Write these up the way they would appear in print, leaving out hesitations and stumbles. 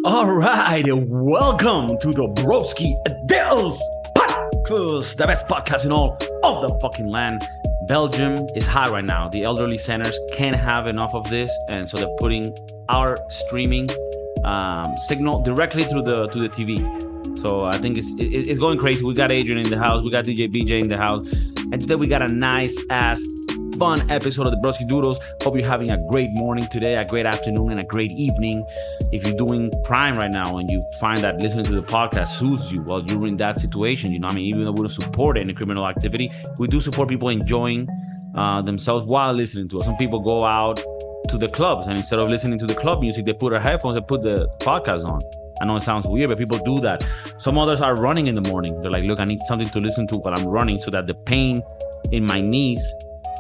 All right, welcome to the Broski Adels Podcast, the best podcast in all of the fucking land. Belgium is hot right now. The elderly centers can't have enough of this, and so they're putting our streaming signal directly through the TV. So I think it's going crazy. We got Adrian in the house, we got DJ BJ in the house, and today we got a nice ass fun episode of the Broski Doodles. Hope you're having a great morning today, a great afternoon, and a great evening. If you're doing prime right now and you find that listening to the podcast soothes you while you're in that situation, even though we don't support any criminal activity, we do support people enjoying themselves while listening to us. Some people go out to the clubs, and instead of listening to the club music, they put their headphones and put the podcast on. I know it sounds weird, but people do that. Some others are running in the morning. They're like, look, I need something to listen to while I'm running so that the pain in my knees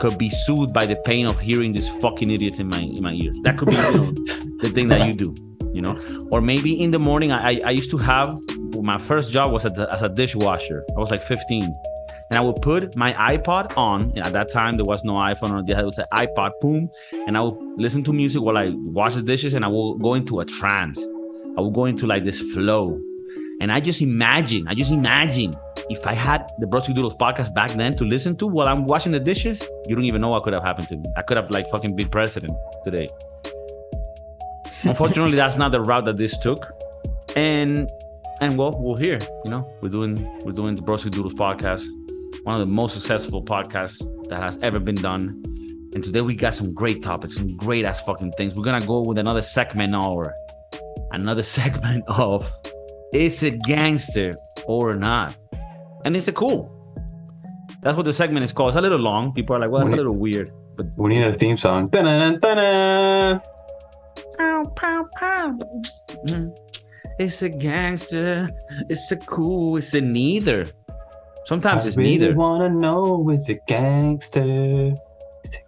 could be soothed by the pain of hearing these fucking idiots in my ears. That could be the thing that you do, Or maybe in the morning, I used to have, my first job was as a dishwasher. I was like 15. And I would put my iPod on. And at that time, there was no iPhone or it was an iPod, boom. And I would listen to music while I wash the dishes, and I will go into a trance. I will go into like this flow. And I just imagine if I had the Broski Doodles podcast back then to listen to while I'm washing the dishes, you don't even know what could have happened to me. I could have like fucking been president today. Unfortunately, that's not the route that this took. And well, we're here, we're doing the Broski Doodles podcast, one of the most successful podcasts that has ever been done. And today we got some great topics, some great ass fucking things. We're gonna go with another segment of is it gangster or not? And it's cool. That's what the segment is called. It's a little long. People are like, well, it's a little weird. But we need a theme song. Dun-dun, dun-dun. Pow, pow, pow. It's a gangster. It's a cool. It's a neither. Sometimes it's really neither. I want to know, is it gangster?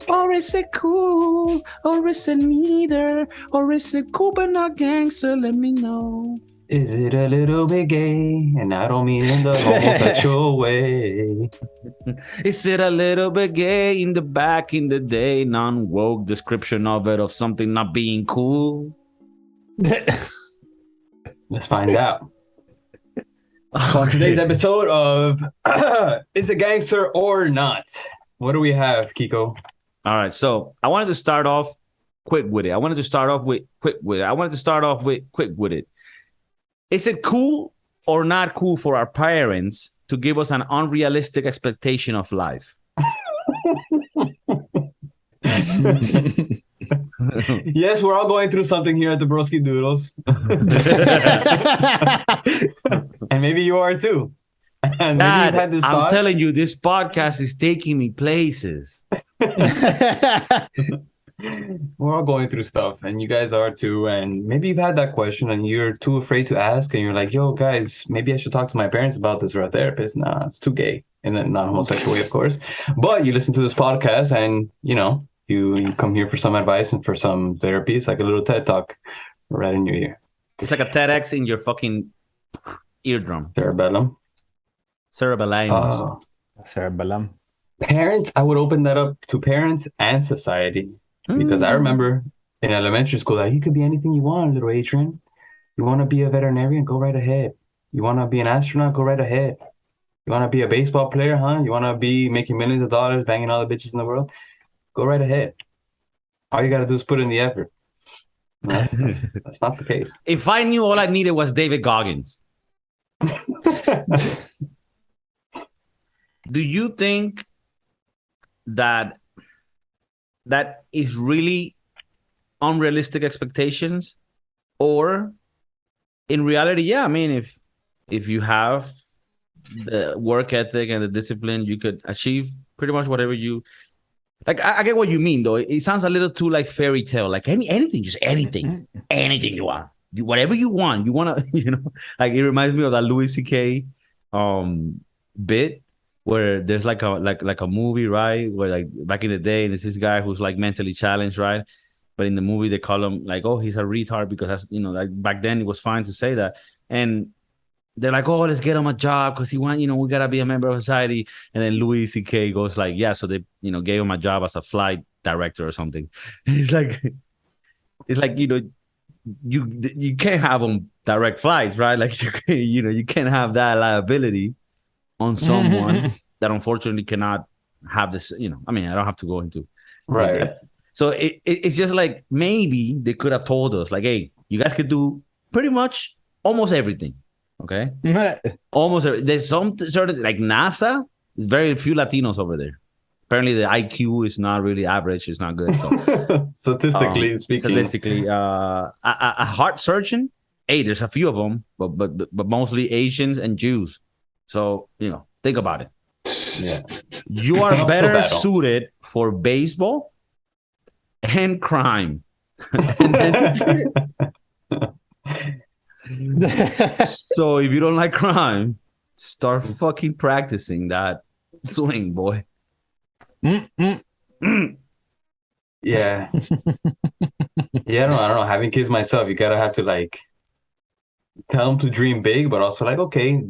Or is it cool? Or is it neither? Or is it cool but not gangster? Let me know. Is it a little bit gay? And I don't mean in the homosexual way. Is it a little bit gay in the back in the day? Non-woke description of it, of something not being cool? Let's find out. So on today's episode of Is it Gangster or Not? What do we have, Kiko? All right, so I wanted to start off quick with it. Is it cool or not cool for our parents to give us an unrealistic expectation of life? Yes, we're all going through something here at the Broski Doodles. And maybe you are too. And Dad, I'm telling you, this podcast is taking me places. We're all going through stuff, and you guys are too. And maybe you've had that question and you're too afraid to ask, and you're like, yo, guys, maybe I should talk to my parents about this or a therapist. Nah, it's too gay. In a non-homosexual way, of course. But you listen to this podcast and, you come here for some advice and for some therapy. It's like a little TED Talk right in your ear. It's like a TEDx in your fucking eardrum. Cerebellum. Cerebellum. Parents, I would open that up to parents and society. Because I remember in elementary school that you could be anything you want, little Adrian. You want to be a veterinarian? Go right ahead. You want to be an astronaut? Go right ahead. You want to be a baseball player, huh? You want to be making millions of dollars, banging all the bitches in the world? Go right ahead. All you got to do is put in the effort. That's not the case. If I knew all I needed was David Goggins. Do you think that is really unrealistic expectations? Or in reality, yeah, I mean, if you have the work ethic and the discipline, you could achieve pretty much whatever you like. I get what you mean, though. It sounds a little too like fairy tale, like anything you want, whatever you want. You want to, like it reminds me of that Louis C.K. bit where there's like a movie, right? Where like back in the day, there's this guy who's like mentally challenged, right? But in the movie, they call him like, oh, he's a retard because that's, like back then it was fine to say that. And they're like, oh, let's get him a job because we got to be a member of society. And then Louis C.K. goes like, yeah, so they, gave him a job as a flight director or something. And it's like, you can't have them direct flights, right? Like you can't have that liability on someone that unfortunately cannot have this. I mean, I don't have to go into Right. depth. So it's just like maybe they could have told us, like, hey, you guys could do pretty much almost everything. Okay, almost there's some sort of like NASA. Very few Latinos over there. Apparently, the IQ is not really average. It's not good. So Statistically, a heart surgeon. Hey, there's a few of them, but mostly Asians and Jews. So think about it. Yeah. You are better suited for baseball and crime. So if you don't like crime, start fucking practicing that swing, boy. Yeah. Yeah, I don't know. Having kids myself, you gotta have to like tell them to dream big, but also like, okay,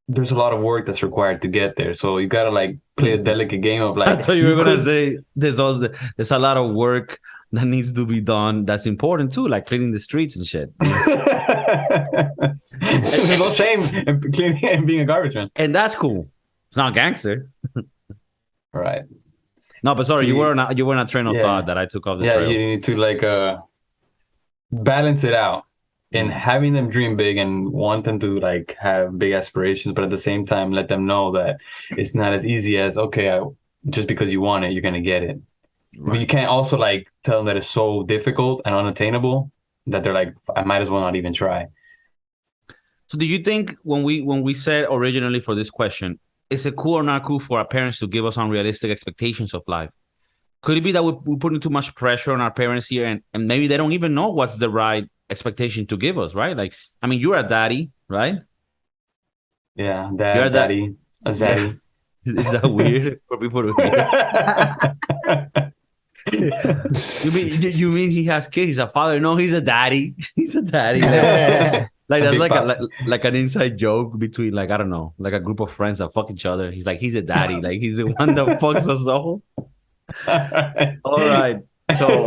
there's a lot of work that's required to get there. So you gotta like play a delicate game of like. I thought you were gonna say there's a lot of work that needs to be done. That's important too, like cleaning the streets and shit. There's no shame in cleaning and being a garbage man. And that's cool. It's not gangster. Right. No, but sorry, you were not a train of thought that I took off the trail. You need to like balance it out in having them dream big and want them to like have big aspirations, but at the same time let them know that it's not as easy as just because you want it, you're gonna get it. Right. But you can't also like tell them that it's so difficult and unattainable that they're like, I might as well not even try. So do you think when we said originally for this question, is it cool or not cool for our parents to give us unrealistic expectations of life? Could it be that we're putting too much pressure on our parents here and maybe they don't even know what's the right expectation to give us, right? Like, I mean, you're a daddy, right? Yeah, daddy, a zaddy. Yeah. Is that weird for people to hear? You mean he has kids? He's a father? No, he's a daddy. He's a daddy. Like that's like an inside joke between like I don't know, like a group of friends that fuck each other. He's like he's a daddy, like he's the one that fucks us all. All right. So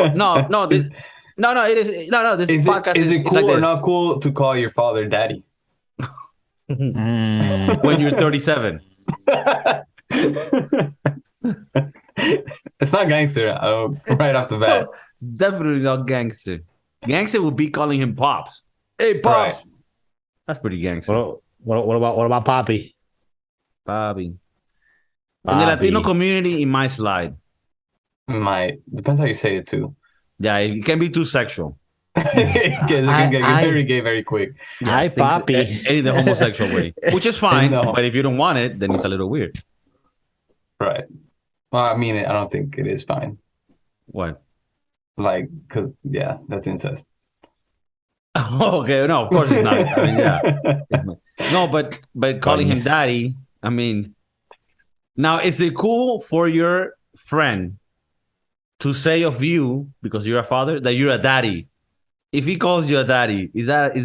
this podcast is it cool like or not cool to call your father daddy when you're 37? It's not gangster right off the bat. No, it's definitely not gangster. Gangster would be calling him pops. Hey, pops. Right. That's pretty gangster. What about Papi? Papi. In the Latino community, it might slide. Depends how you say it too. Yeah, it can be too sexual. It can get very gay very quick. Hi, Papi. In the homosexual way, which is fine. But if you don't want it, then it's a little weird. Right. Well, I mean, I don't think it is fine. What? Like, because that's incest. Okay, no, of course it's not. I mean, yeah. No, but calling him daddy, I mean, now is it cool for your friend to say of you, because you're a father, that you're a daddy? If he calls you a daddy, is that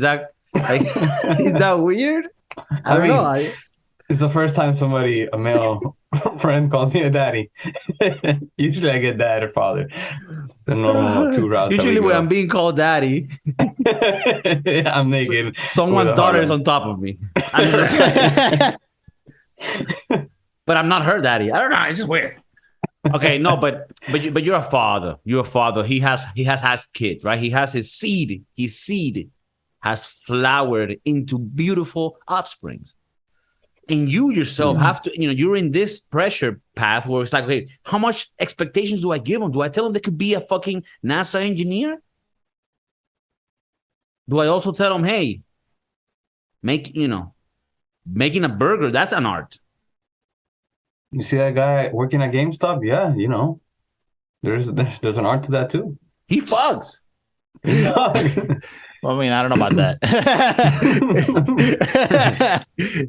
like, is that weird? I don't know. It's the first time a male friend called me a daddy. Usually I get dad or father. The normal two routes. Usually when I'm being called daddy, I'm naked. Someone's daughter is on top of me. But I'm not her daddy. I don't know. It's just weird. Okay, no, but you're a father. You're a father. He has kids, right? He has his seed. His seed has flowered into beautiful offsprings. And you yourself have to, you're in this pressure path where it's like, okay, how much expectations do I give them? Do I tell them they could be a fucking NASA engineer? Do I also tell them, hey, making a burger, that's an art. You see that guy working at GameStop? Yeah, there's an art to that too. He fucks. Well, I mean, I don't know about that.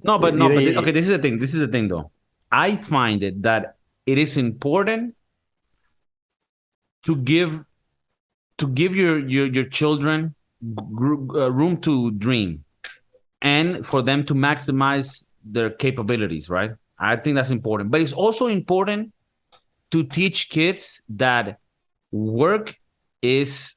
but okay, this is the thing though. I find it that it is important to give your children room to dream and for them to maximize their capabilities, right? I think that's important. But it's also important to teach kids that work is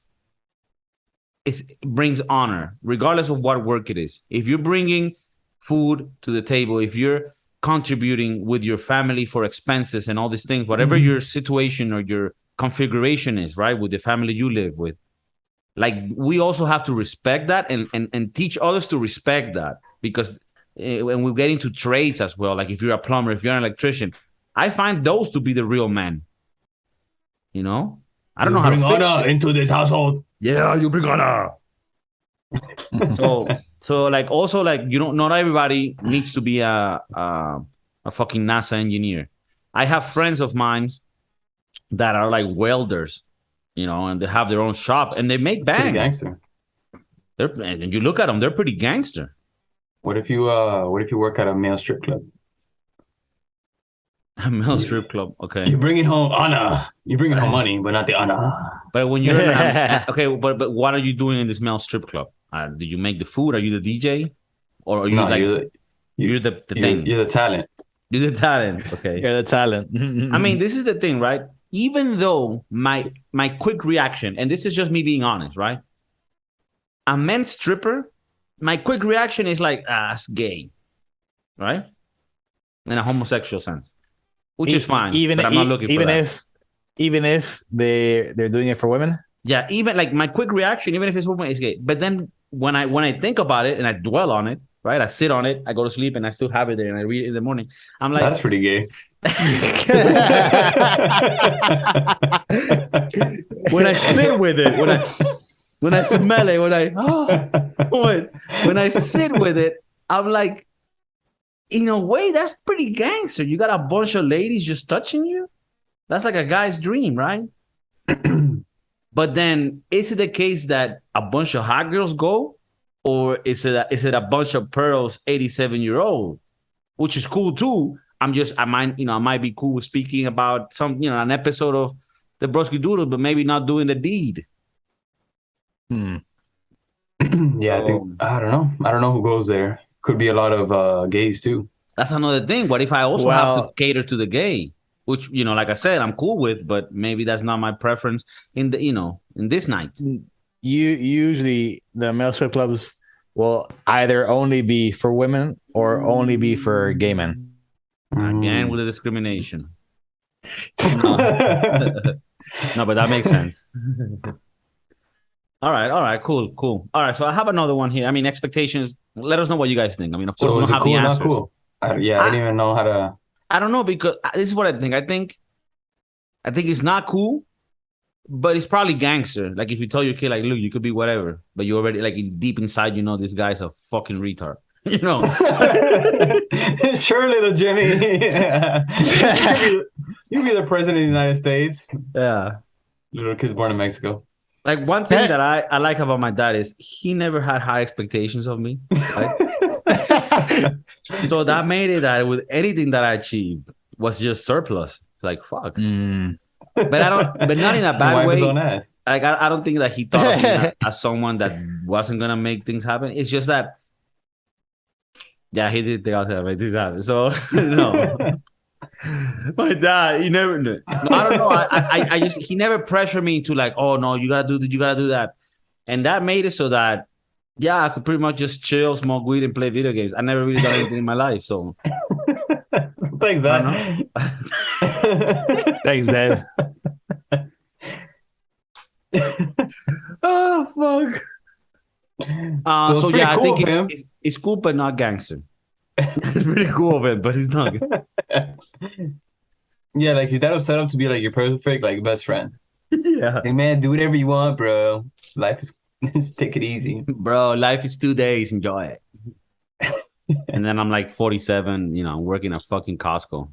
brings honor, regardless of what work it is. If you're bringing food to the table, if you're contributing with your family for expenses and all these things, whatever your situation or your configuration is, right, with the family you live with, like we also have to respect that and teach others to respect that, because when we get into trades as well, like if you're a plumber, if you're an electrician, I find those to be the real men. You know, I don't know how to fix honor into this household. Yeah, you bring honor. So like also like not everybody needs to be a fucking NASA engineer. I have friends of mine that are like welders, and they have their own shop and they make bang. Pretty gangster. And you look at them, they're pretty gangster. What if you work at a male strip club? A male strip club, okay. You're bringing home honor. You're bringing home money, but not the honor. But when you're okay, but what are you doing in this male strip club? Do you make the food? Are you the DJ, or are you you're the thing? You're the talent. You're the talent. Okay, you're the talent. I mean, this is the thing, right? Even though my quick reaction, and this is just me being honest, right? A men's stripper, my quick reaction is like, it's gay, right? In a homosexual sense. Which is fine, but I'm not looking for that. Even if they're doing it for women? Yeah, even like my quick reaction, even if it's woman, is gay. But then when I think about it and I dwell on it, right? I sit on it, I go to sleep, and I still have it there, and I read it in the morning. I'm like, that's pretty gay. When I sit with it, when I smell it, when I sit with it, I'm like, in a way, that's pretty gangster. You got a bunch of ladies just touching you. That's like a guy's dream, right? But then, is it the case that a bunch of hot girls go, or is it a bunch of pearls, 87-year-old, which is cool too? I might be cool with speaking about an episode of the Broski Doodle, but maybe not doing the deed. Yeah, I don't know who goes there. Could be a lot of gays too. That's another thing. What if I also have to cater to the gay, which like I said, I'm cool with, but maybe that's not my preference in this night. Usually the male strip clubs will either only be for women or only be for gay men. Again with the discrimination. No, but that makes sense. All right, cool. All right, so I have another one here. I mean, expectations. Let us know what you guys think. I mean, of course, we don't have the answers. Not cool? I don't even know how to. I don't know, because this is what I think. I think it's not cool, but it's probably gangster. Like if you tell your kid, like, look, you could be whatever, but you already deep inside, this guy's a fucking retard. Sure, little Jimmy. You'll be the president of the United States. Yeah. Little kid's born in Mexico. Like one thing that I like about my dad is he never had high expectations of me. Right? So that made it that with anything that I achieved was just surplus. Like fuck. But not in a bad way. Like I don't think that he thought of me as someone that wasn't gonna make things happen. It's just that he did think I was gonna make things happen. So no. My dad, he never. No, I don't know. I just he never pressured me to like, oh no, you gotta do that, and that made it so that I could pretty much just chill, smoke weed, and play video games. I never really done anything in my life, so. Thanks, Dad. Thanks, Dad. Oh fuck. So cool, I think it's cool, but not gangster. It's pretty cool of it, but he's not good. Yeah, like your dad was set up to be like your perfect like best friend. Yeah. Hey man, do whatever you want, bro. Life is just take it easy. Bro, life is 2 days, enjoy it. And then I'm like 47, I'm working at fucking Costco.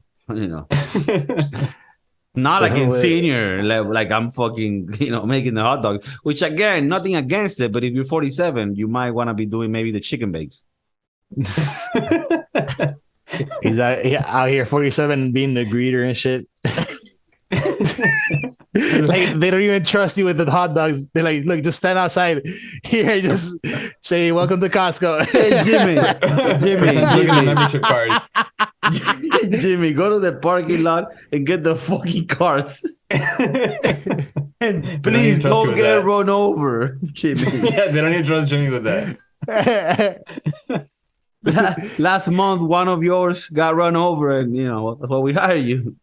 Not like in senior level, like I'm fucking, making the hot dog. Which again, nothing against it, but if you're 47, you might want to be doing maybe the chicken bakes. He's out here 47 being the greeter and shit. Like they don't even trust you with the hot dogs. They're like, look, just stand outside here, just say welcome to Costco. Hey Jimmy, membership cards. Jimmy, go to the parking lot and get the fucking cards. And don't please even trust you don't with get that. run over, Jimmy. Yeah, they don't even trust Jimmy with that. Last month, one of yours got run over, and that's why we hired you.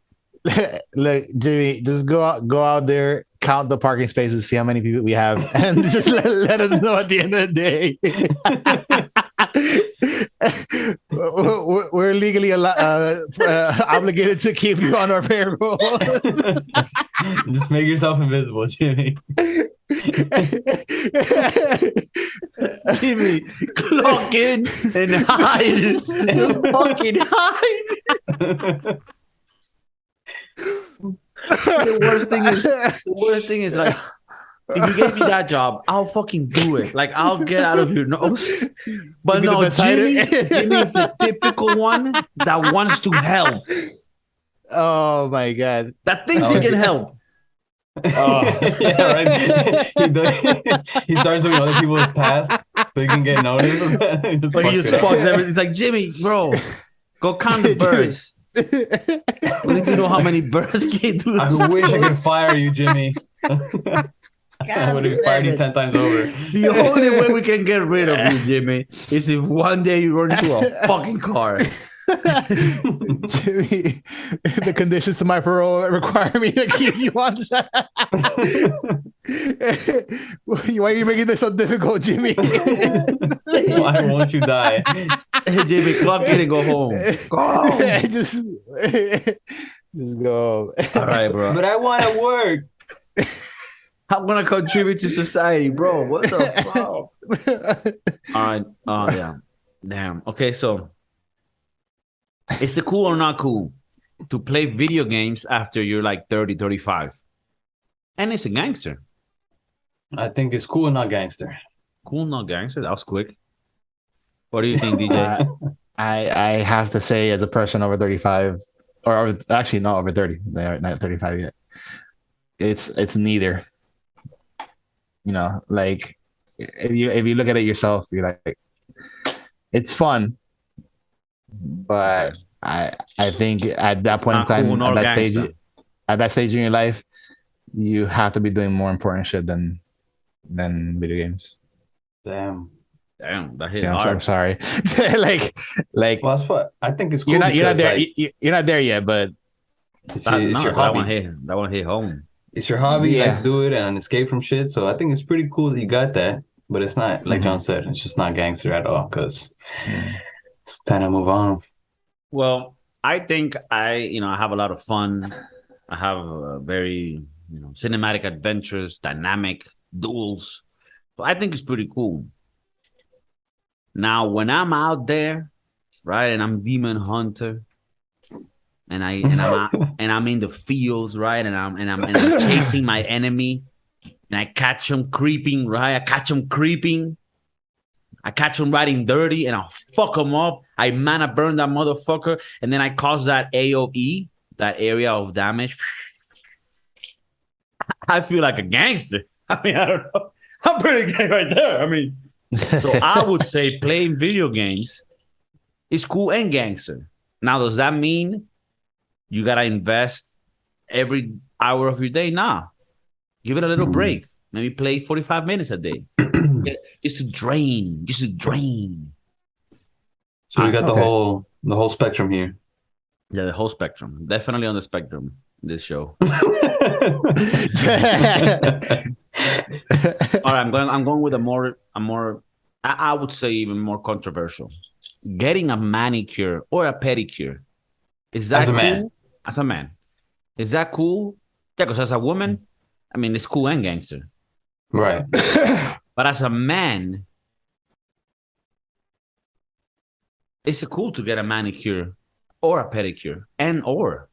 Look, Jimmy, just go out there, count the parking spaces, see how many people we have, and just let us know at the end of the day. We're legally obligated to keep you on our payroll. Just make yourself invisible, Jimmy. Jimmy, clock in and hide. Fucking hide. The worst thing is like, if you gave me that job, I'll fucking do it. Like, I'll get out of your nose. But no, Jimmy is the typical one that wants to help. Oh my god! That thinks he can help. Oh. Yeah, right. He starts doing other people's tasks so he can get noticed. But he just fucks everything. He's like, Jimmy, bro, go count the birds. We need to know how many birds came through the I wish I could fire you, Jimmy. I would have fired you 10 times over. The only way we can get rid of you, Jimmy, is if one day you run into a fucking car. Jimmy, the conditions to my parole require me to keep you on set. Why are you making this so difficult, Jimmy? Why won't you die? Hey, Jimmy, clock in and go home. Go. Just go. All right, bro. But I want to work. I'm gonna contribute to society, bro. What the fuck? All right. Oh yeah. Damn. Okay, so is it cool or not cool to play video games after you're like 30, 35? And it's a gangster. I think it's cool, not gangster. Cool, not gangster. That was quick. What do you think, DJ? I have to say, as a person over 35, or actually not over 30, they're not 35 yet. It's neither. Like if you look at it yourself, you're like, it's fun, but I think at that point in time, cool, at that stage in your life, you have to be doing more important shit than video games. Damn, that hit hard. hard. I'm sorry. like well, that's what I think it's cool. You're not there. You're not there yet, but it's your hobby. That one hit home. It's your hobby. Yeah. Let's do it and escape from shit. So I think it's pretty cool that you got that. But it's not, like John said, it's just not gangster at all, because it's time to move on. Well, I think I have a lot of fun. I have very, cinematic adventures, dynamic duels. So I think it's pretty cool. Now, when I'm out there, right, and I'm demon hunter, and I'm in the fields, right, and I'm chasing my enemy, and I catch him creeping, right? I catch him riding dirty, and I'll fuck him up. I mana burn that motherfucker, and then I cause that AOE, that area of damage. I feel like a gangster. I mean, I don't know. I'm pretty gay right there. I mean, so I would say playing video games is cool and gangster. Now, does that mean you gotta invest every hour of your day? Nah. Give it a little break. Maybe play 45 minutes a day. Just to drain. So we got the whole spectrum here. Yeah, the whole spectrum. Definitely on the spectrum, this show. All right, I'm going with a more I would say even more controversial. Getting a manicure or a pedicure. Is that cool? As a man. Is that cool? Yeah, because as a woman, I mean, it's cool and gangster. Right. But as a man, it's cool to get a manicure or a pedicure or.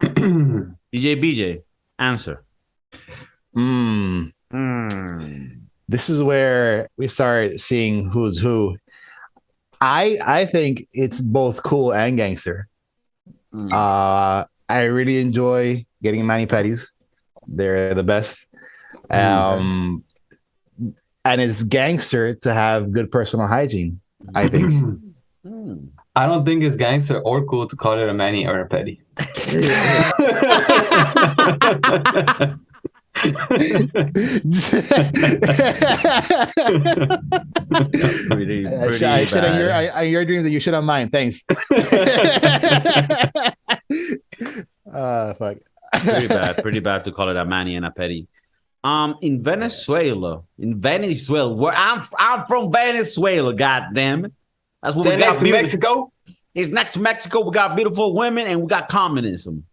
DJ BJ, answer. This is where we start seeing who's who. I think it's both cool and gangster. I really enjoy getting mani-pedis. They're the best. And it's gangster to have good personal hygiene, I think. I don't think it's gangster or cool to call it a mani or a pedi. Pretty I shit bad. on your dreams and you shit on mine. Thanks. Fuck. Pretty bad to call it a mani and a petty. In Venezuela, where I'm from Venezuela, goddamn it. That's what we Then got. next to Mexico. It's next to Mexico. We got beautiful women and we got communism.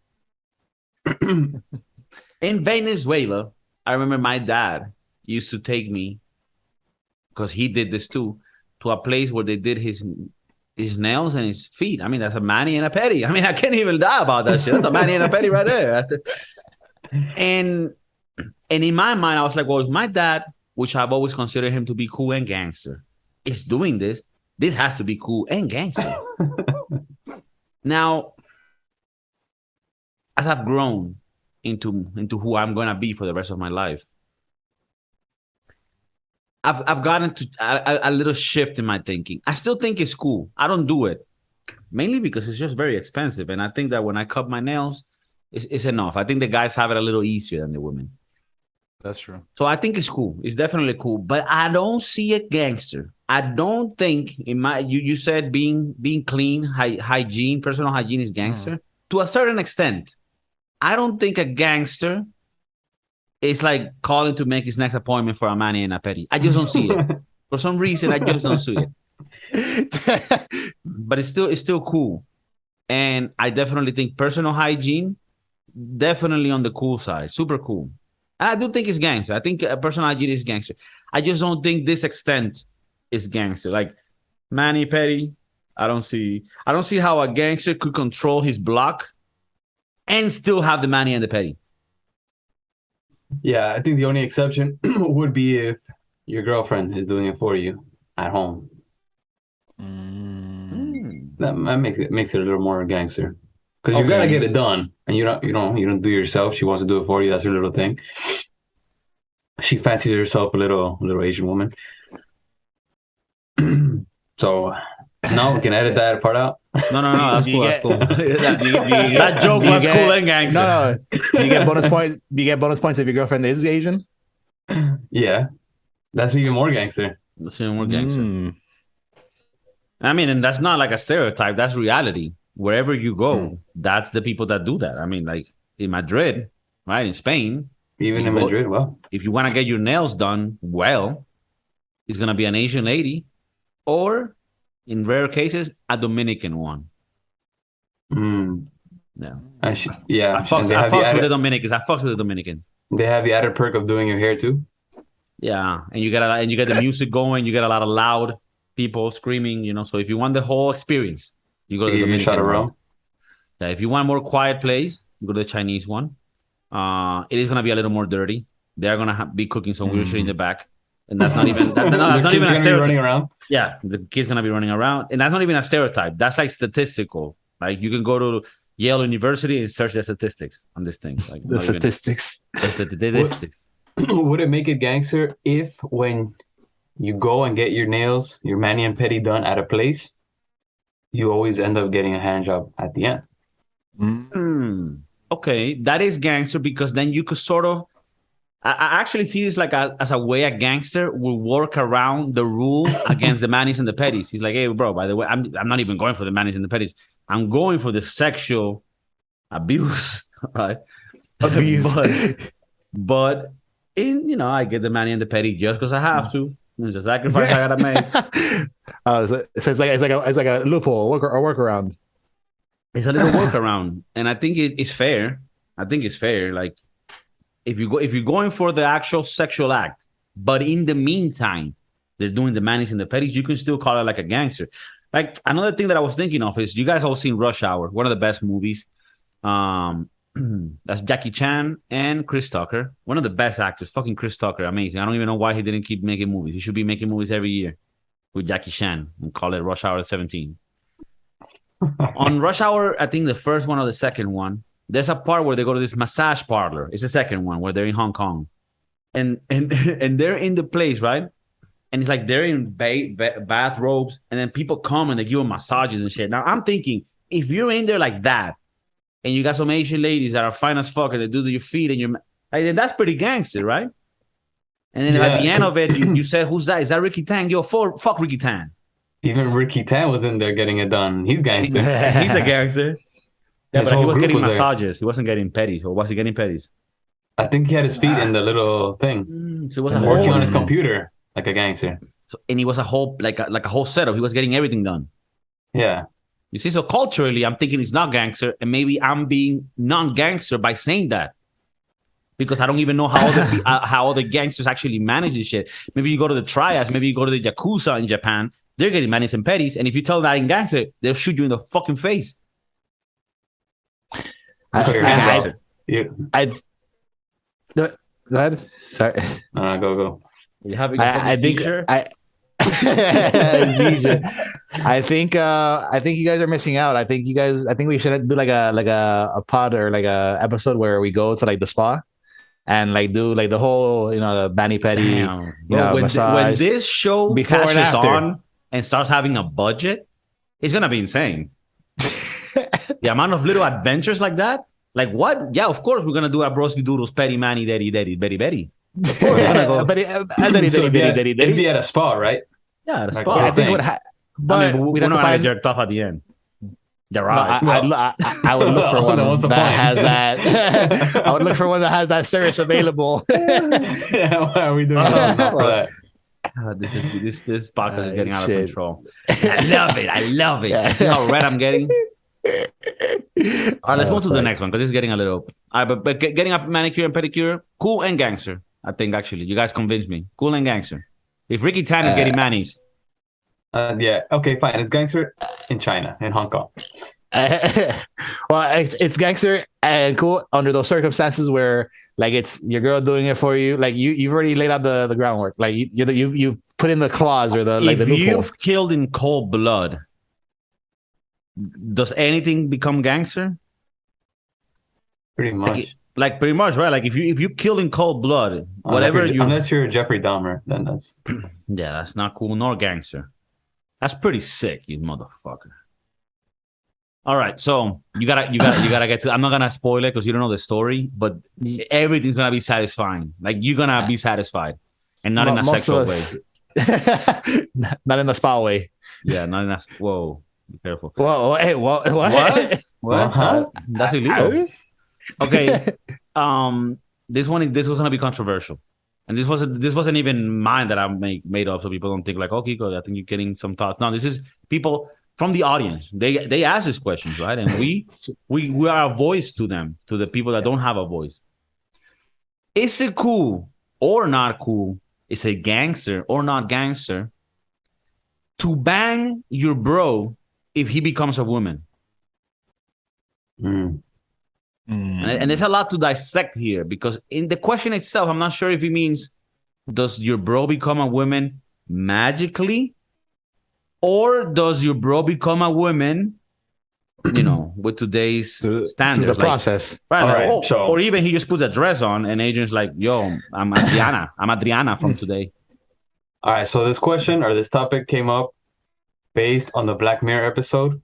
In Venezuela, I remember my dad used to take me, because he did this too, to a place where they did his nails and his feet. I mean, that's a mani and a petty. I mean, I can't even die about that shit. That's a mani and a petty right there. And in my mind, I was like, well, if my dad, which I've always considered him to be cool and gangster, is doing this, this has to be cool and gangster. Now, as I've grown into who I'm going to be for the rest of my life, I've gotten to a little shift in my thinking. I still think it's cool. I don't do it, mainly because it's just very expensive. And I think that when I cut my nails, it's enough. I think the guys have it a little easier than the women. That's true. So I think it's cool. It's definitely cool. But I don't see a gangster. I don't think you said being clean, hygiene, personal hygiene is gangster. To a certain extent. I don't think a gangster is like calling to make his next appointment for a mani and a petty. I just don't see it. For some reason, I just don't see it. But it's still cool. And I definitely think personal hygiene, definitely on the cool side. Super cool. And I do think it's gangster. I think personal hygiene is gangster. I just don't think this extent is gangster. Like mani petty, I don't see how a gangster could control his block and still have the mani and the petty. Yeah, I think the only exception would be if your girlfriend is doing it for you at home. That makes it a little more gangster, because you gotta get it done, and you don't do it yourself. She wants to do it for you. That's her little thing. She fancies herself a little Asian woman. So no, we can edit that part out. No, that's cool. That's cool. That joke was cool and gangster. No. Do you get bonus points? Do you get bonus points if your girlfriend is Asian? Yeah, that's even more gangster. That's even more gangster. I mean, and that's not like a stereotype. That's reality. Wherever you go, that's the people that do that. I mean, like in Madrid, right? In Spain. Even in Madrid, well. If you want to get your nails done, well, it's going to be an Asian lady or, in rare cases, a Dominican one. Yeah. I fucks with the Dominicans. They have the added perk of doing your hair too. Yeah, and you get the music going. You get a lot of loud people screaming. You know, so if you want the whole experience, you go to the Dominican one. Yeah, if you want a more quiet place, you go to the Chinese one. It is gonna be a little more dirty. They're gonna be cooking some weird shit in the back, and that's not even that's not even a stereotype. Running around. Yeah, the kid's gonna be running around, and that's not even a stereotype. That's like statistical. Like you can go to Yale University and search the statistics on this thing. Like the statistics. Would it make it gangster if when you go and get your nails, your mani and petty done at a place, you always end up getting a hand job at the end? Okay, that is gangster, because then you could sort of. I actually see this like as a way a gangster will work around the rule against the manis and the petties. He's like, hey, bro, by the way, I'm not even going for the manis and the petties. I'm going for the sexual abuse, right? Abuse. but I get the mani and the petty just because I have to. It's a sacrifice I gotta make. So it's like a loophole or workaround. It's a little workaround, and I think it's fair. I think it's fair. Like if you're going for the actual sexual act, but in the meantime they're doing the manis and the petties, you can still call it like a gangster. Like another thing that I was thinking of is, you guys all seen Rush Hour, one of the best movies. That's Jackie Chan and Chris Tucker, one of the best actors. Fucking Chris Tucker, amazing. I don't even know why he didn't keep making movies. He should be making movies every year with Jackie Chan and call it Rush Hour 17. On Rush Hour, I think the first one or the second one, there's a part where they go to this massage parlor. It's the second one where they're in Hong Kong, and they're in the place, right? And it's like they're in bathrobes, and then people come and they give them massages and shit. Now I'm thinking, if you're in there like that, and you got some Asian ladies that are fine as fuck, and they do your feet, and you're like, that's pretty gangster, right? And then at the end of it, you said, "Who's that? Is that Ricky Tan?" Yo, fuck Ricky Tan. Even Ricky Tan was in there getting it done. He's gangster. He's a gangster. Yeah, His but he whole was group getting was there. massages. He wasn't getting petties, or was he getting petties? I think he had his feet in the little thing. So it was a And whole, working on his computer like a gangster. and he was a whole like a whole setup. He was getting everything done. Yeah. You see, so culturally, I'm thinking it's not gangster, and maybe I'm being non-gangster by saying that. Because I don't even know how all the gangsters actually manage this shit. Maybe you go to the triads, maybe you go to the Yakuza in Japan, they're getting manis and petties, and if you tell them that in gangster, they'll shoot you in the fucking face. Go ahead. Sorry. go. You have I think seizure? I think you guys are missing out. I think we should do like a pod or like a episode where we go to like the spa and like do like the whole the mani pedi when this show before and catches after. on and starts having a budget, it's gonna be insane. The amount of little adventures like that. Like what? Yeah, of course we're gonna do a broski doodles, petty manny, daddy, betty betty. Of course, we're gonna go. It'd be at a spa, right? Yeah, the Like, spot. Yeah, I think it would. But we'd have to find jerked off at the end. You're right. I would look for one What's the that point? has that. I would look for one that has that service available. Yeah, why are we doing that? This podcast is getting out of Shit. control. I love it. Yeah. See how red I'm getting? All right, let's move to the next one because it's getting a little. All right, but getting up manicure and pedicure, cool and gangster. I think actually you guys convinced me. Cool and gangster. If Ricky Tan is getting manis, Yeah. Okay, fine. It's gangster in China, in Hong Kong. Well, it's gangster and cool under those circumstances where like it's your girl doing it for you. Like you've already laid out the groundwork. Like you've put in the clause or the if loophole. you've killed in cold blood, does anything become gangster? Pretty much. Like pretty much, right? Like if you kill in cold blood, whatever Unless you're Jeffrey Dahmer, then that's yeah, that's not cool nor gangster. That's pretty sick, you motherfucker. All right, so you gotta get to. I'm not gonna spoil it because you don't know the story, but everything's gonna be satisfying. Like you're gonna be satisfied, and not in a sexual way. Not in the spa way. Yeah, not in a. Whoa, be careful. Whoa, hey, what? What? Huh? That's illegal. Okay. This was gonna be controversial, and this wasn't even mine that I made up, so people don't think like, oh, Kiko, I think you're getting some thoughts. No, this is people from the audience. They ask these questions, right? And we are a voice to them, to the people that don't have a voice. Is it cool or not cool? Is it gangster or not gangster to bang your bro if he becomes a woman? And there's a lot to dissect here because in the question itself, I'm not sure if it means does your bro become a woman magically, or does your bro become a woman, with today's standards, to the process, right? All Like, right, or even he just puts a dress on, and Adrian's like, "Yo, I'm Adriana. I'm Adriana from today." All right. So this question or this topic came up based on the Black Mirror episode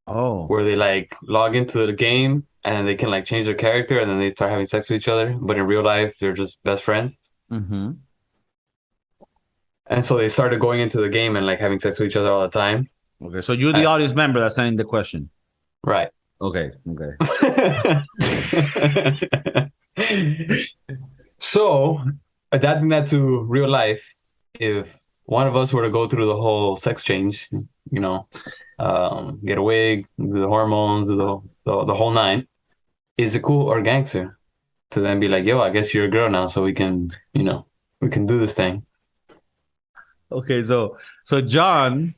Oh, where they like log into the game and they can like change their character and then they start having sex with each other, but in real life they're just best friends. mm-hmm. And so they started going into the game and like having sex with each other all the time. Okay. So you're the audience member that's sending the question. Right. Okay. So adapting that to real life, if one of us were to go through the whole sex change, get a wig, do the hormones, do the whole nine, is it cool or gangster to then be like, yo, I guess you're a girl now, so we can do this thing. Okay, so John,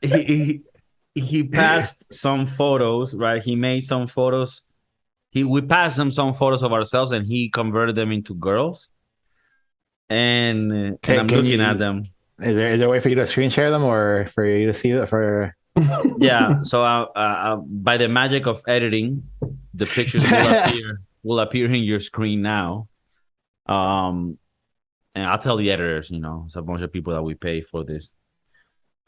he passed some photos, right? He made some photos. We passed him some photos of ourselves, and he converted them into girls. And I'm looking at them. Is there a way for you to screen share them or for you to see that for? Yeah. So by the magic of editing, the pictures will appear in your screen now. And I'll tell the editors, it's a bunch of people that we pay for this.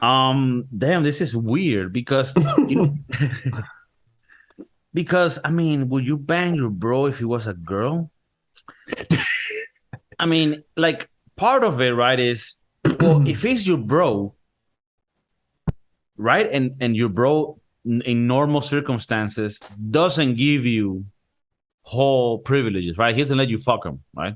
Damn, this is weird because Because I mean, would you bang your bro if he was a girl? I mean, like part of it, right? Is well, if it's your bro, right, and your bro in normal circumstances doesn't give you whole privileges, right? He doesn't let you fuck him, right?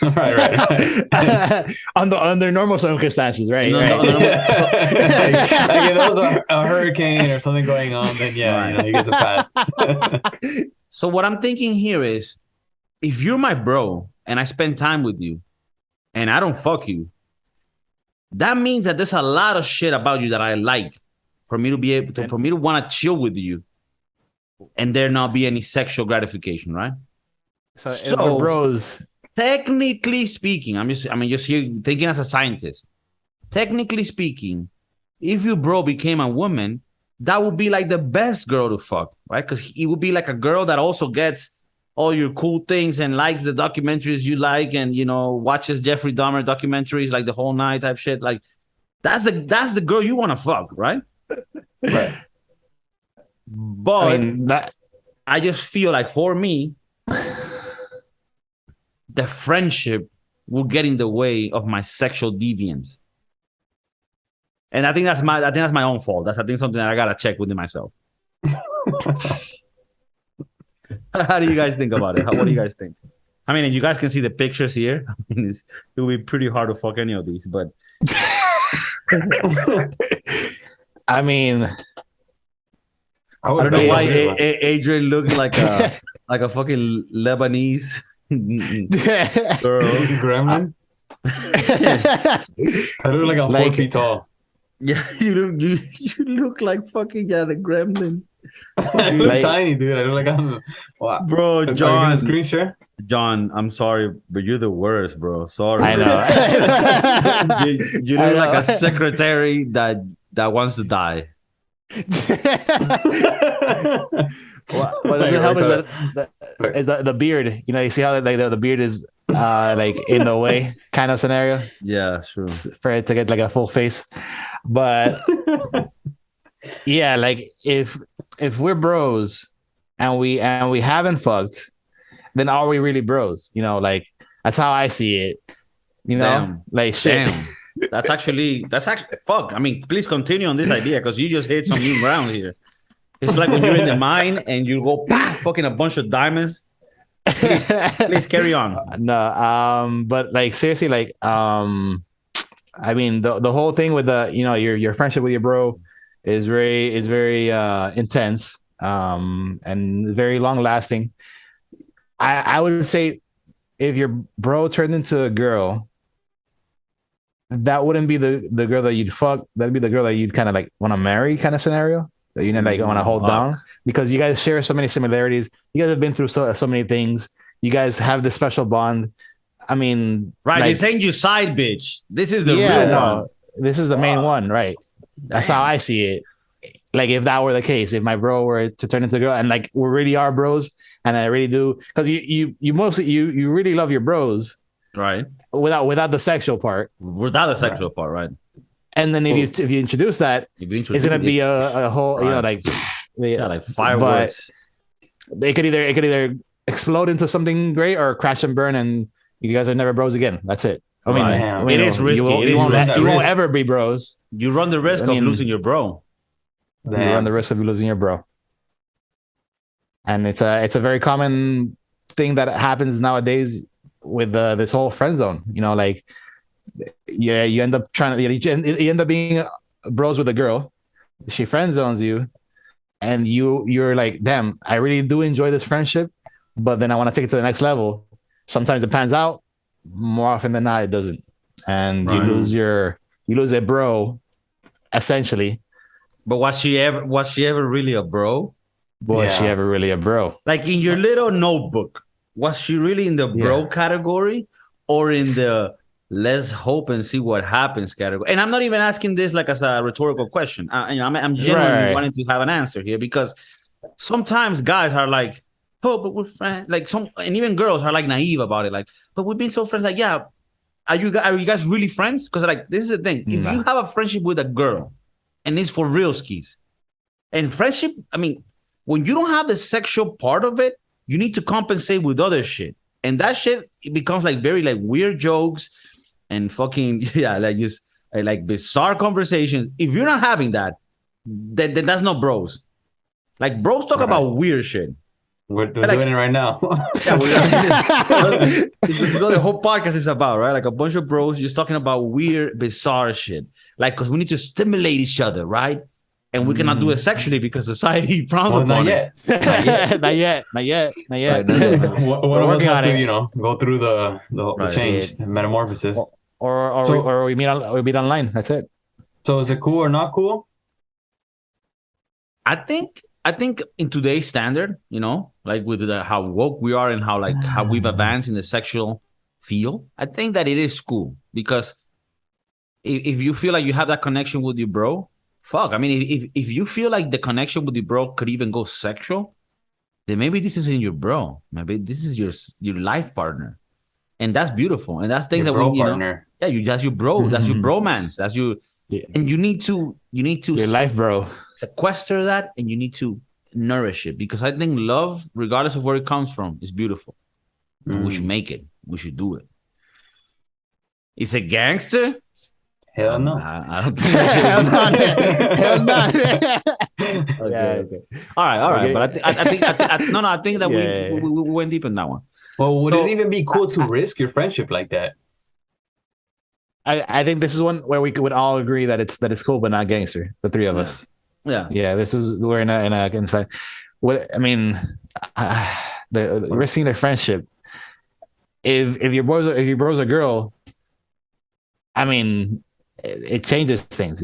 right. Under normal circumstances, right? No, right. no, no, Like if there was a hurricane or something going on, then yeah, Right. you get the pass. So what I'm thinking here is, if you're my bro and I spend time with you, and I don't fuck you, that means that there's a lot of shit about you that I like for me to be able to, for me to want to chill with you, and there not be any sexual gratification, right? So, if we're bros. Technically speaking, just here thinking as a scientist. Technically speaking, if your bro became a woman, that would be like the best girl to fuck, right? Because it would be like a girl that also gets all your cool things and likes the documentaries you like, and watches Jeffrey Dahmer documentaries like the whole night type shit. Like that's the girl you want to fuck, right? Right. But I just feel like for me, the friendship will get in the way of my sexual deviance. And I think that's my own fault. I think something that I gotta check within myself. How do you guys think about it? What do you guys think? I mean, you guys can see the pictures here. I mean, it will be pretty hard to fuck any of these, but I mean, I don't know why Adrian looks like a fucking Lebanese girl. Gremlin. I look like 4 feet tall. Yeah, you look like fucking the gremlin. I look tiny, dude. I look like I'm. Wow. Bro, John. Are you screen share? John, I'm sorry, but you're the worst, bro. Sorry. I know. you look like a secretary that wants to die. What doesn't help is the beard. You see how the beard is like in the way kind of scenario. Yeah, sure. For it to get like a full face, but yeah, like if we're bros and we haven't fucked, then are we really bros? Like that's how I see it. Damn. Like shit. Damn. That's actually fuck. I mean, please continue on this idea because you just hit some new ground here. It's like when you're in the mine and you go fucking a bunch of diamonds. Please carry on. No, but like seriously, like I mean the whole thing with the your friendship with your bro is very intense and very long lasting. I would say if your bro turned into a girl, that wouldn't be the girl that you'd fuck. That'd be the girl that you'd kind of like want to marry, kind of scenario that like want to hold down, because you guys share so many similarities. You guys have been through so many things. You guys have this special bond. I mean, right? This ain't your side bitch. This is the real one. This is the main one, right? That's how I see it. Like if that were the case, if my bro were to turn into a girl, and like we really are bros, and I really do, because you mostly you really love your bros, right? Without the sexual part. Without the sexual part, right? And then if you introduce that, it's gonna be a whole like like fireworks. But it could either explode into something great or crash and burn, and you guys are never bros again. That's it. I mean, it is risky. You won't ever be bros. You run the risk of losing your bro. You run the risk of losing your bro, and it's a very common thing that happens nowadays with this whole friend zone. Like you end up you end up being bros with a girl. She friend zones you, and you're like, damn, I really do enjoy this friendship, but then I want to take it to the next level. Sometimes it pans out. More often than not, it doesn't, and you lose a bro, essentially. But was she ever really a bro? Was she ever really a bro? Like in your little notebook, was she really in the bro category or in the let's hope and see what happens category? And I'm not even asking this like as a rhetorical question. I'm genuinely wanting to have an answer here, because sometimes guys are like, oh, but we're friends. Like and even girls are like naive about it. Like, but we've been so friends. Like, yeah, are you guys really friends? Because like this is the thing. If you have a friendship with a girl, and it's for real skis, and friendship, I mean, when you don't have the sexual part of it, you need to compensate with other shit. And that shit, it becomes like very like weird jokes and fucking, yeah, like just like bizarre conversations. If you're not having that, then that's not bros. Like bros talk about weird shit. We're doing it right now. Yeah, it's what the whole podcast is about, right? Like a bunch of bros just talking about weird, bizarre shit. Like, because we need to stimulate each other, right? And we cannot do it sexually because society frowns upon it. Not yet. Right, One of us has to, go through the change, the metamorphosis. Or we meet online. That's it. So is it cool or not cool? I think in today's standard, like with how woke we are and how we've advanced in the sexual field, I think that it is cool because if you feel like you have that connection with your bro, fuck. I mean, if you feel like the connection with your bro could even go sexual, then maybe this isn't your bro. Maybe this is your life partner, and that's beautiful. And that's things your that bro partner. That's your bro. That's your bromance. That's your. Yeah. And you need to your life bro sequester that, and you need to nourish it because I think love, regardless of where it comes from, is beautiful. We should make it. We should do it. Is it gangster? Hell no. I don't think Hell no. Okay. All right. But I think that we went deep in that one. Well, would it even be cool to risk your friendship like that? I think this is one where we would all agree that it's cool, but not gangster. The three of us. Yeah. This is we're in a inside. What I mean, the risking their friendship. If your bro's a girl, I mean, it changes things.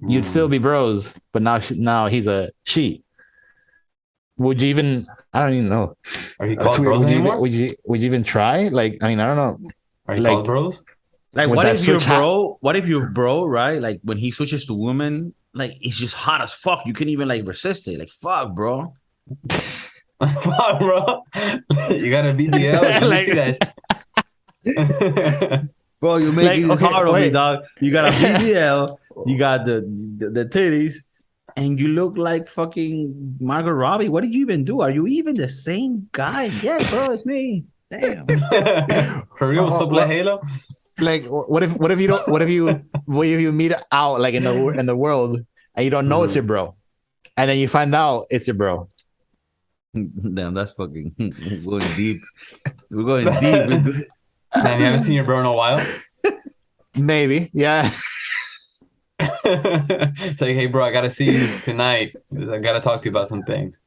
You'd still be bros, but now he's a she. Would you even? I don't even know. Are you called bros anymore? Would you even try? Like, I mean, I don't know. Are you called bros? Like, what if your bro? What if your bro? Right? Like when he switches to woman, like it's just hot as fuck. You can't even like resist it. Like fuck, bro. Fuck, bro. You got a BBL. Bro, you're making it hard on me, dog. You got a BBL. You got the titties. And you look like fucking Margot Robbie. What did you even do? Are you even the same guy? Yeah, bro, it's me. Damn. For real, what's up, Halo? Like, what if you meet out like in the world and you don't know it's your bro, and then you find out it's your bro? Damn, that's fucking we're going deep. We're going deep. Man, you haven't seen your bro in a while. Maybe, yeah. It's like, hey, bro, I gotta see you tonight. I gotta talk to you about some things.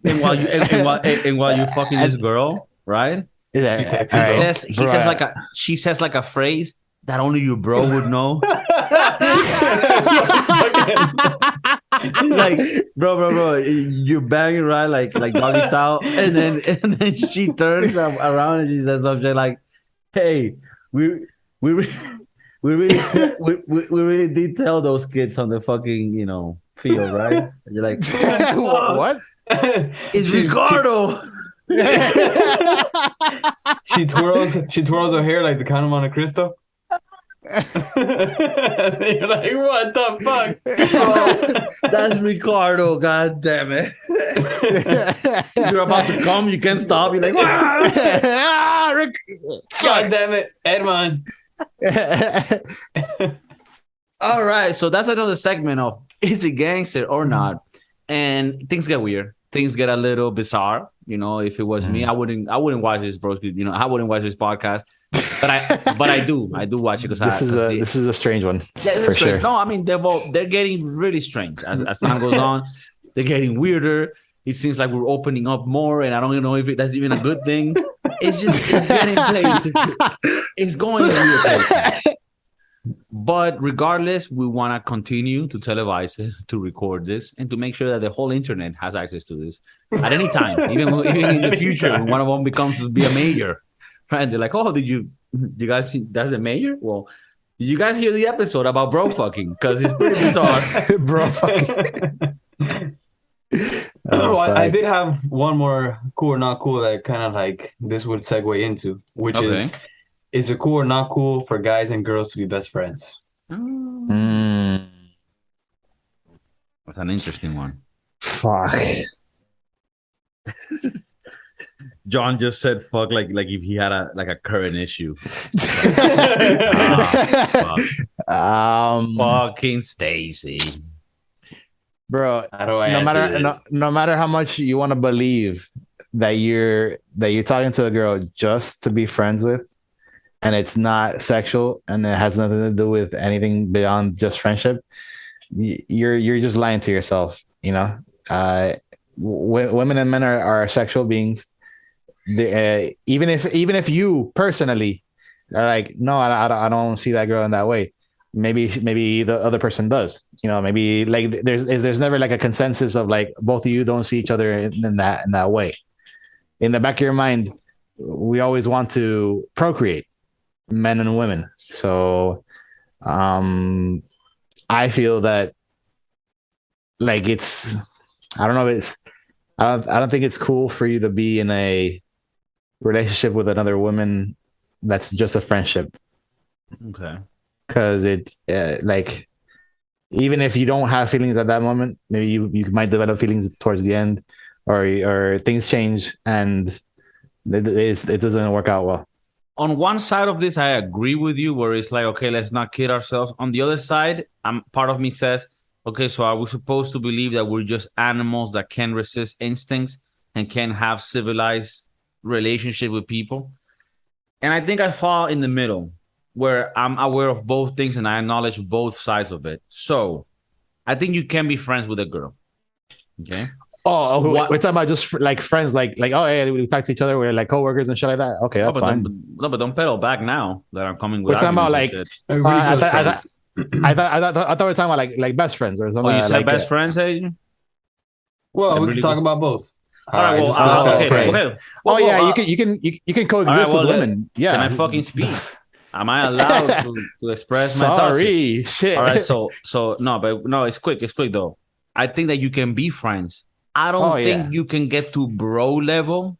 And while you fucking this girl, right? She says like a phrase that only your bro would know. Like, bro, you're banging right, like doggy style, and then she turns around and she says something like, "Hey, we really did tell those kids on the fucking field, right?" And you're like, what? It's Ricardo. She twirls her hair like the Count of Monte Cristo. You're like, what the fuck? Oh, that's Ricardo. God damn it! You're about to come. You can't stop. You're like, God damn it, Edmond. All right, so that's another segment of is it gangster or not? And things get weird. Things get a little bizarre. If it was me, I wouldn't watch this, bros. I wouldn't watch this podcast. But I do watch it because this is a strange one. Yeah, for sure. No, I mean they're getting really strange as time goes on. They're getting weirder. It seems like we're opening up more, and I don't even know if that's even a good thing. It's getting places. It's going weird places. But regardless, we want to continue to televise it, to record this, and to make sure that the whole internet has access to this at any time, even in the future, when one of them becomes to be a mayor. Right? They're like, oh, did you guys see that's the mayor? Well, did you guys hear the episode about bro fucking? Because it's pretty bizarre. Bro fucking. I did have one more cool or not cool that kind of like this would segue into, which is it cool or not cool for guys and girls to be best friends? That's an interesting one. Fuck. John just said fuck like if he had a current issue. Fucking Stacy. Bro, How do I answer this? no matter how much you want to believe that you're talking to a girl just to be friends with, and it's not sexual and it has nothing to do with anything beyond just friendship, you're just lying to yourself. You know, women and men are sexual beings. Even if you personally are like, no, I don't see that girl in that way. Maybe the other person does. You know, maybe like there's never like a consensus of like both of you don't see each other in that way. In the back of your mind, we always want to procreate, men and women. So, I feel that like it's, I don't know, I don't think it's cool for you to be in a relationship with another woman that's just a friendship. Okay. Because it's like, even if you don't have feelings at that moment, maybe you might develop feelings towards the end, or things change and it doesn't work out well. On one side of this, I agree with you, where it's like, okay, let's not kid ourselves. On the other side, part of me says, okay, so are we supposed to believe that we're just animals that can resist instincts and can have civilized relationship with people? And I think I fall in the middle, where I'm aware of both things and I acknowledge both sides of it. So I think you can be friends with a girl. Okay. Oh, we're talking about just like friends, like oh yeah, we talk to each other, we're like coworkers and shit like that. Okay, that's fine. But don't pedal back now that I'm coming with. We're talking about like I thought we were talking about like best friends or something. Oh, you said like best friends, Adrian? Well, we can talk about both. All right. Well, okay. You can coexist with women. Yeah. Can I fucking speak? Am I allowed to express my thoughts? Sorry, shit. All right. So no, it's quick. It's quick though. I think that you can be friends. I don't think you can get to bro level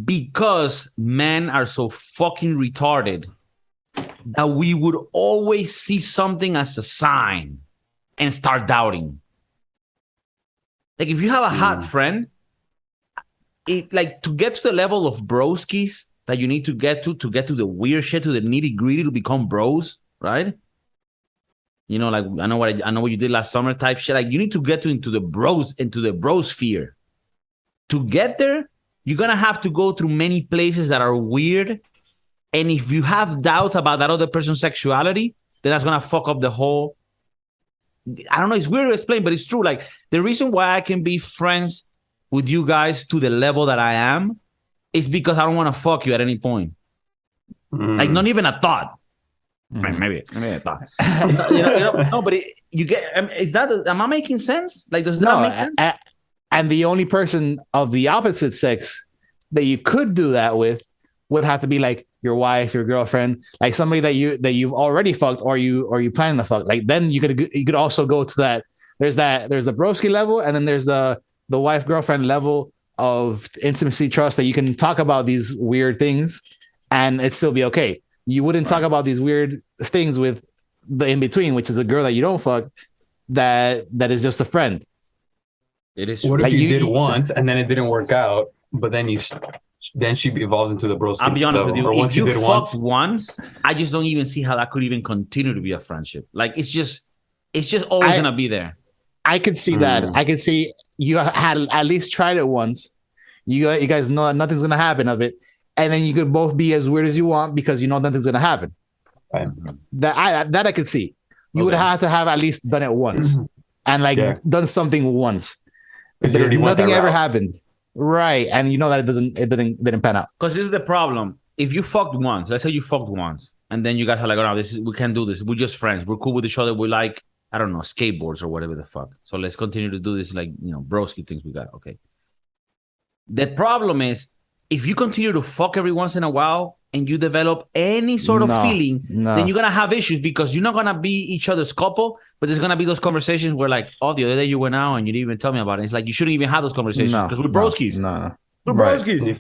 because men are so fucking retarded that we would always see something as a sign and start doubting. Like if you have a hot friend, like to get to the level of broskies that you need to get to the weird shit, to the nitty gritty to become bros, right? You know, like I know what you did last summer type shit. Like you need to get into the brosphere. To get there, you're gonna have to go through many places that are weird. And if you have doubts about that other person's sexuality, then that's gonna fuck up the whole. I don't know, it's weird to explain, but it's true. Like the reason why I can be friends with you guys to the level that I am is because I don't want to fuck you at any point. Like not even a thought. Maybe a thought. No, but you get. Is that? Am I making sense? Like, does that make sense? And the only person of the opposite sex that you could do that with would have to be like your wife, your girlfriend, like somebody that you've already fucked or you planning to fuck. Like then you could also go to that. There's the broski level, and then there's the wife girlfriend level of intimacy, trust, that you can talk about these weird things and it still be okay. You wouldn't talk about these weird things with the in between, which is a girl that you don't fuck, that is just a friend. It is. What if you did once and then it didn't work out, but then she evolves into the broski? I'll be honest with you. Or if you fucked once, I just don't even see how that could even continue to be a friendship. Like it's just always gonna be there. I could see that. I could see you had at least tried it once. You guys know that nothing's gonna happen of it, and then you could both be as weird as you want because you know nothing's gonna happen. Right. That I could see. You would have to have at least done it once, and done something once. But if nothing ever happened, right? And you know that it didn't pan out. Because this is the problem. If you fucked once, let's say you fucked once, and then you guys are like, "Oh, we can't do this. We're just friends. We're cool with each other. We like, I don't know, skateboards or whatever the fuck. So let's continue to do this, like, you know, broski things we got. Okay. The problem is if you continue to fuck every once in a while and you develop any sort of feeling, then you're going to have issues because you're not going to be each other's couple, but there's going to be those conversations where like, oh, the other day you went out and you didn't even tell me about it. It's like, you shouldn't even have those conversations because we're broskies. We're broskies. You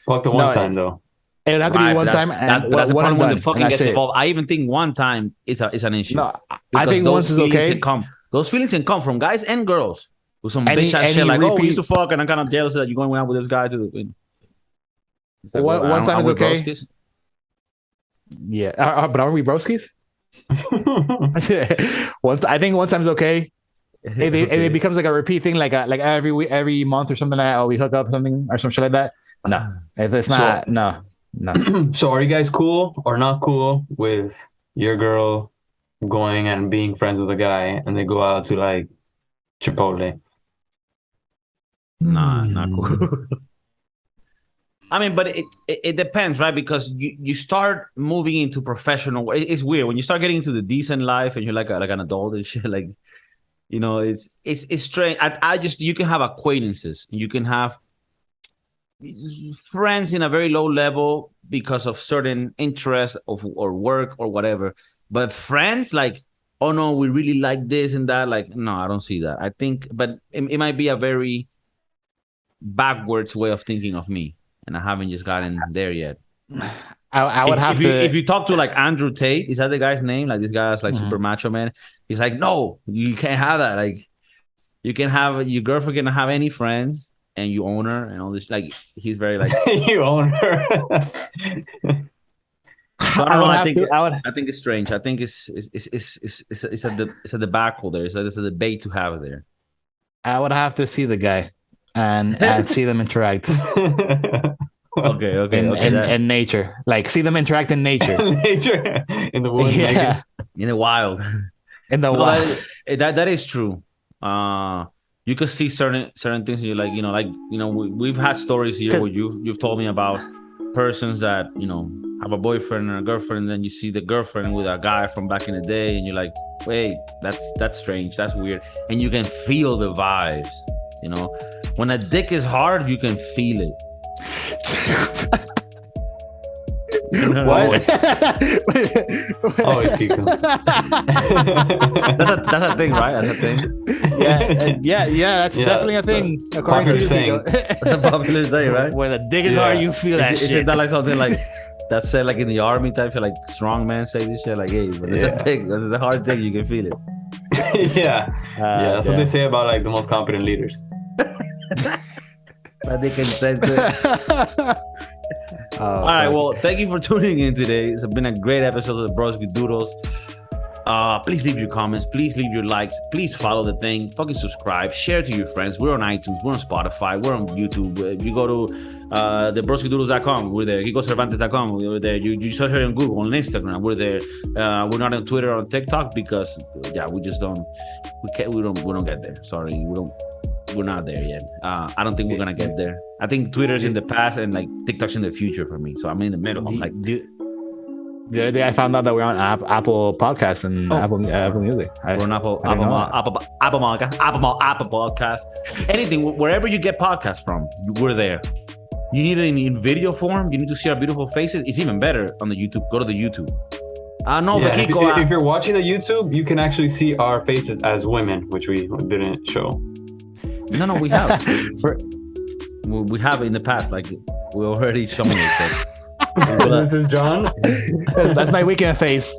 fucked the one time though. It would have to be one time. But that's the problem when the fucking gets involved. I even think one time is an issue. No, I think once is okay. Those feelings can come from guys and girls. with some bitch ass any shit like, oh, we used repeat- to fuck, and I'm kind of jealous that you're going out with this guy too. It's like, well, One time is we okay. broskies? Yeah, but are we broskies? I think one time's okay. It becomes like a repeat thing, like every month or something like that. Oh, we hook up something or some shit like that. No, it's not. No. So are you guys cool or not cool with your girl going and being friends with a guy and they go out to like Chipotle? Nah, not cool. I mean, but it depends, right? Because you start moving into professional. It's weird when you start getting into the decent life and you're like an adult and shit. Like, you know, it's strange. You can have acquaintances. You can have friends in a very low level because of certain interests or work or whatever. But friends, like, oh no, we really like this and that. Like, no, I don't see that. I think, but it might be a very backwards way of thinking of me, and I haven't just gotten there yet. I would have to. If you talk to like Andrew Tate, is that the guy's name? Like this guy's like super macho man. He's like, no, you can't have that. Like, you can have your girlfriend can have any friends, and you own her and all this. Like, he's very like You own her. So I think it's strange. I think it's a debacle there. It's a debate to have there. I would have to see the guy and see them interact. Okay. In nature, like see them interact in nature. Nature in the woods. Yeah, in the wild. In the wild. That is true. You could see certain things, and you're like, we've had stories here where you've told me about persons that have a boyfriend or a girlfriend, and then you see the girlfriend with a guy from back in the day, and you're like, wait, that's strange, that's weird, and you can feel the vibes. When a dick is hard, you can feel it. What? Always KIKO. That's a thing, right? That's a thing. Yeah. That's definitely a thing. According to you, KIKO. That's a popular saying, right? When the dick is hard, you feel that shit. Is that like something like that's said like in the army type shit, like strong men say this shit, like, hey, when it's a dick, this is a hard thing, you can feel it. That's what they say about like the most competent leaders. But they can sense it. All right, well, thank you for tuning in today. It's been a great episode of the Broski Doodles. Please leave your comments. Please leave your likes. Please follow the thing. Fucking subscribe. Share to your friends. We're on iTunes. We're on Spotify. We're on YouTube. You go to thebroskidoodles.com. We're there. KIKOCervantes.com. We're there. You search it on Google, on Instagram. We're there. We're not on Twitter or on TikTok because we just don't. We don't get there. Sorry, we're not there yet. I don't think we're gonna get there. I think Twitter's in the past and like TikTok's in the future for me. So I'm in the middle. I'm like, the other day I found out that we're on Apple Podcasts and Apple Music. We're on Apple Podcast. Anything, wherever you get podcasts from, we're there. You need it in video form. You need to see our beautiful faces. It's even better on the YouTube. Go to the YouTube. If you're watching the YouTube, you can actually see our faces as women, which we didn't show. No, we have. We have in the past. Like, we already shown it. This is John. That's my weekend face.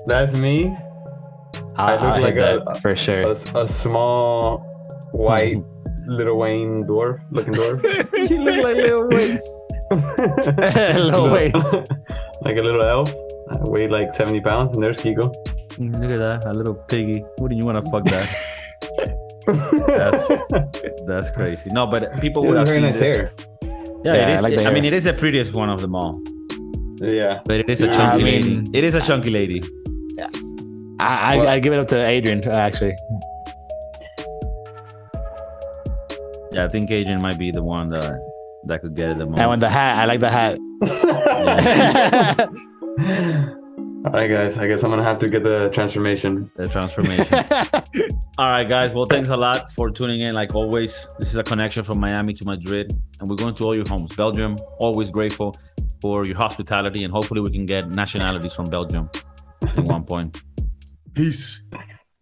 That's me. I look like for sure. A small white Little Wayne looking dwarf. You look like Lil Wayne. Lil Wayne. Like a little elf. I weighed like 70 pounds, and there's KIKO. Look at that, a little piggy. Wouldn't you want to fuck that? That's crazy. No, but people would have seen nice this. Hair. Yeah, it is. I mean, it is the prettiest one of them all. Yeah, but it is a chunky lady. It is a chunky lady. Yeah. I give it up to Adrian actually. Yeah, I think Adrian might be the one that could get it the most. And with the hat, I like the hat. All right, guys. I guess I'm gonna have to get the transformation. All right, guys. Well, thanks a lot for tuning in. Like always, this is a connection from Miami to Madrid, and we're going to all your homes. Belgium, always grateful for your hospitality, and hopefully we can get nationalities from Belgium at one point. Peace.